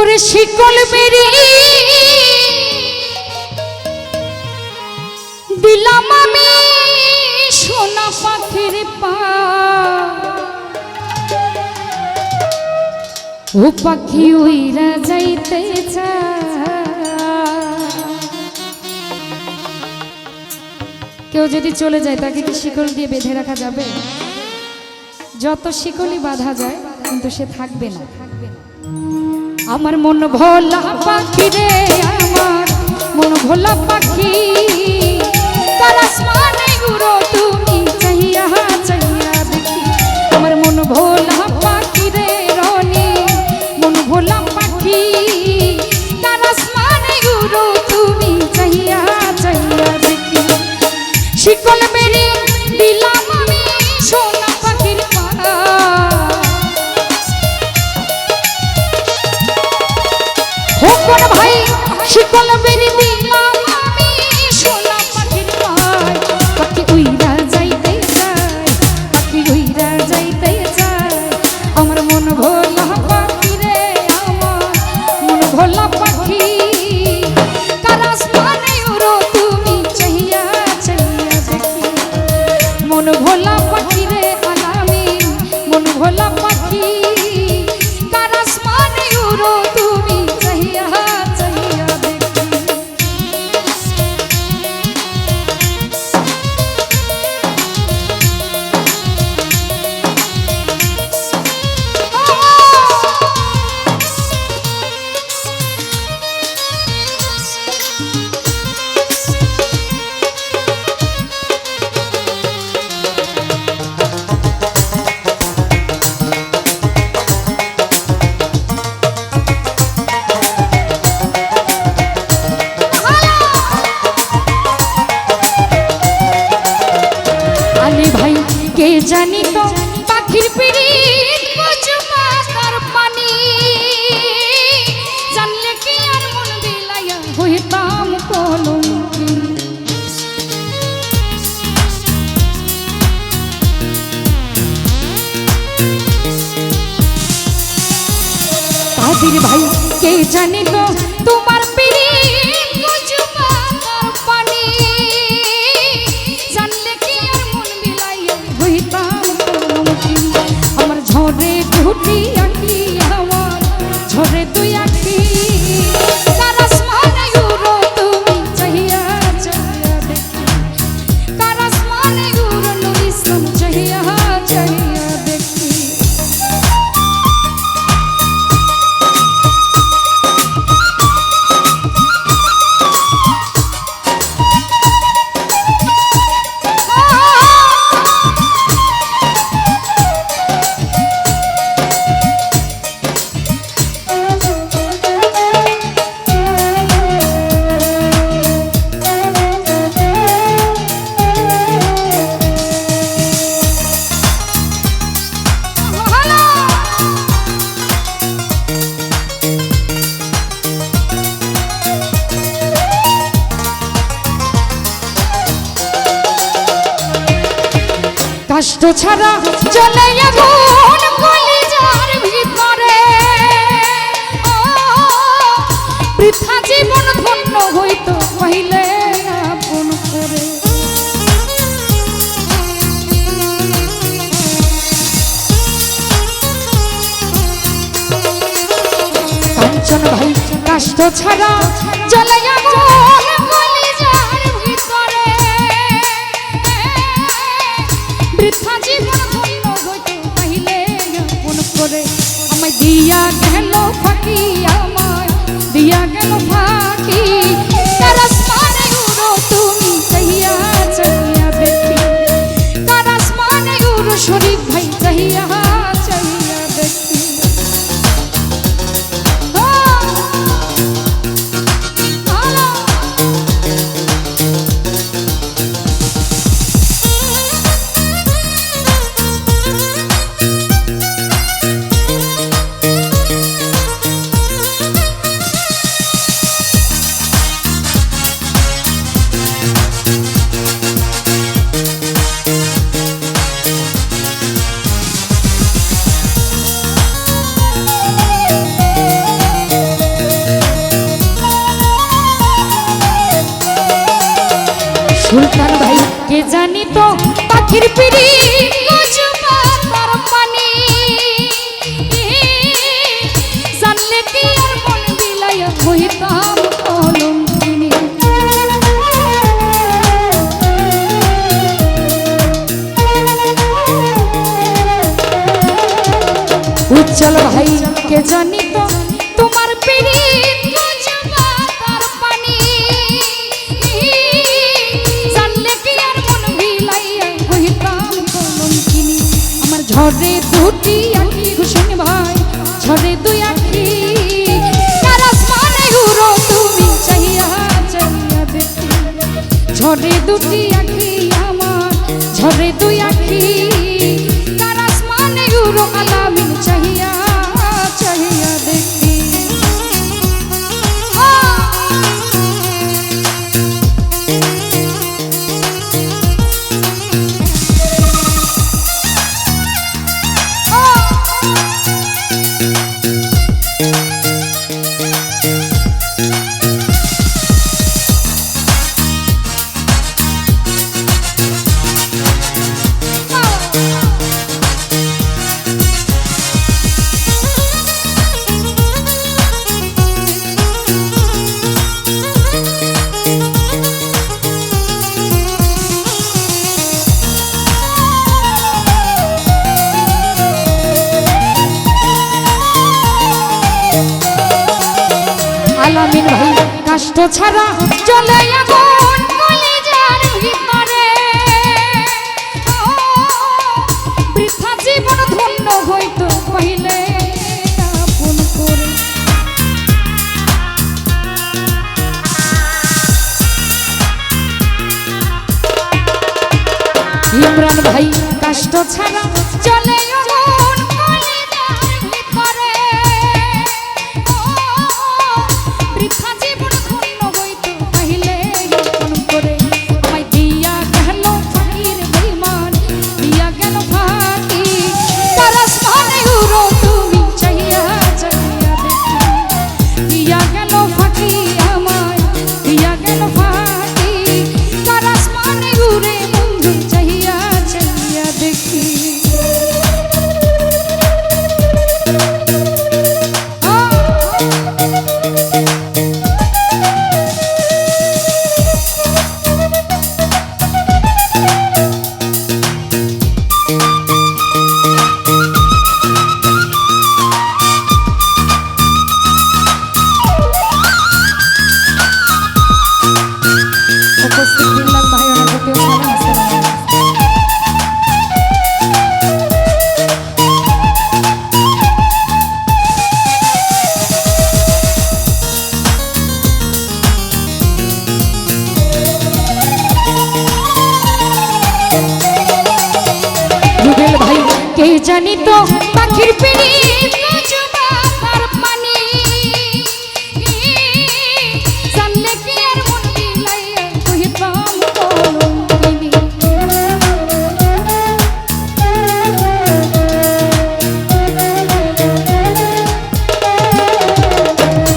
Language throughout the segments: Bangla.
ওরে শিকল মেরি দিলাম আমি সোনা পাখির পা ও পাখি উইরা যাইতে কেউ যদি চলে যায় তাকে কি শিকল দিয়ে বেঁধে রাখা যাবে? যত শিকলই বাঁধা যায় কিন্তু সে থাকবে না। আমার মন ভোলা পাখি রে, আমার মন ভোলা পাখি, কার আসমানে উড়ো তুমি চাহিয়া চাহিয়া দেখি। আমার মন ভোলা পাখি রে রনি, মন ভোলা পাখি, কার আসমানে উড়ো তুমি চাহিয়া চাহিয়া দেখি। শিকল মেরে দিলাম আমি সোনা পাখির পা হোকন ভাই, শিকল মেরে দিলাম আমি সোনা পাখির পায়। পাখি উইরা যাইতে চায়, পাখি উইরা যাইতে চায়। আমার মন ভোলা পাখি রে, আমার মন ভোলা পাখি, কার আসমানে উড়ো তুমি চাহিয়া চাহিয়া দেখি। মন ভোলা পাখি রে আলামি, মন ভোলা পাখি, কার আসমানে উড়ো তুমি চাহিয়া চাহিয়া দেখি। কে জানি তো পাখির পিড়িত বুঝবা তার পানি, জানলে কি আর মন বিলাইয়া হইতাম কলঙ্কি। কাদের ভাই কে জানি তো তোমার পিড়িত বুঝবা তার পানি, জানলে কি আর মন বিলাইয়া হইতাম কলঙ্কি। আমার ঝরে ঘুটি আঁকি, আমার ঝরে তুই আঁকি, কার আসমানে উড়ো তুমি চাহিয়া চাহিয়া দেখি। কার আসমানে উড়ো নূর ইসলাম চাহিয়া চাহিয়া দেখি। কষ্ট ছাড়া চলে আগুন কলিজার ভিতরে, বৃথা জীবন ধন্য হইতো কহিলে আপন করে। কাঞ্চন ভাই কষ্ট ছাড়া চলে আগুন কলিজার ভিতরে, বৃথা জীবন ধন্য হইতো কহিলে আপন করে। আমায় দিয়া গেল ফাঁকি, আমায় দিয়া গেল ফাঁকি, কার আসমানে উড়ো তুমি চাহিয়া চাহিয়া দেখি। কার আসমানে উড়ো শরীফ ভাই চাহিয়া চাহিয়া দেখি। সুলতান ভাই কে জানি তো পাখির পিড়ি তার পানি জানলে কি আর মন বিলাইয়া হইতাম কলঙ্কিনী। উজ্জ্বল ভাই কে জানি তো তোমার পিড়ি তার পানি জানলে কি আর মন বিলাইয়া হইতাম কলঙ্কিনী। আমার ঝরে দুটি আঁখি হুসেন ভাই ঝরে দুই আঁখি কার আসমানে উড়ো তুমি চাহিয়া চাহিয়া দেখি। ঝরে দুটি আঁখি আমার ঝরে দুই আঁখি কার আসমানে উড়ো আলামিন চাহিয়া চাহিয়া দেখি। আলামিন ভাই কষ্ট ছাড়া চলে আগুন কলিজার ভিতরে বৃথা জীবন ধন্য হইতো কইলে আপন করে। ইমরান ভাই কষ্ট ছাড়া চলে আগুন কলিজার ভিতরে বৃথা জীবন ধন্য হইতো কইলে আপন করে। আমায় দিয়া গেল ফাকির বেঈমান দিয়া গেল ফাঁকি কার আসমানে উড়ো তুমি চাহিয়া চাহিয়া দেখি। দিয়া গেল ফাঁকি আমায় দিয়া গেল ফাঁকি কার আসমানে উড়ে বন্ধু চাহিয়া চাহিয়া দেখি। উপস্থিত বিল্লাল ভাই ওনাকে কেউ সালাম আসসালামু আলাইকুম। রুবেল ভাই কে জানি তো পাখির পিড়ি তার পানি জানলে কি আর মন বিলাইয়া হইতাম কলঙ্কিনী।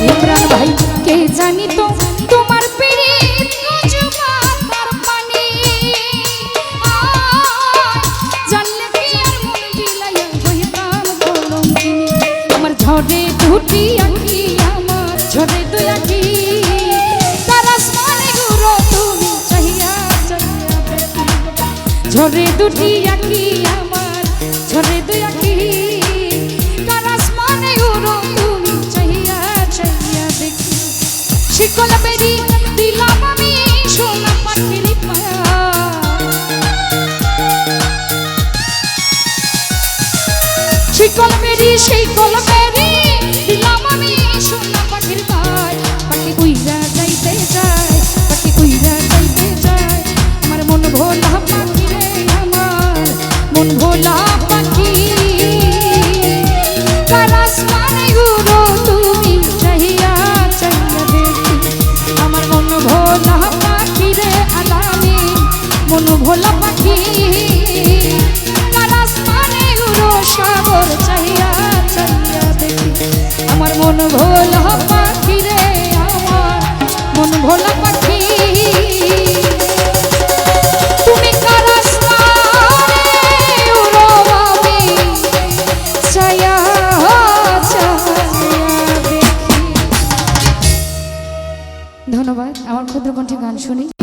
ইমরান ভাই কে জানি তো তোমার পিড়ি তার পানি জানলে কি আর মন বিলাইয়া হইতাম কলঙ্কিনী। আমার ঝরে দুটি আঁখি আমার ঝরে দুই আঁখি কার আসমানে উড়ো তুমি চাহিয়া চাহিয়া দেখি। ঝরে দুটি আঁখি আমার ঝরে দুই আঁখি কার আসমানে উড়ো তুমি চাহিয়া চাহিয়া দেখি। শিকল বেরি দিলাম আমি সোনা পাখির পা শিকল বেরি সেই কল বেরি দিলাম আমি সোনা পাখির গায়। পাখি উইরা যাইতে যায় পাখি উইরা যাইতে যায় আমার মন ভোলা পাখি রে আমার মন ভোলা পাখি কার আসমানে উড়ো তুমি চাহিয়া চাহিয়া দেখি। আমার মন ভোলা পাখি রে আলামিন মন ভোলা পাখি কার আসমানে উড়ো সাগর চাহিয়া চাহিয়া দেখি। আমার মন ভোলা পাখি রে আমার মন ভোলা পাখি কণ্ঠে গান শুনি।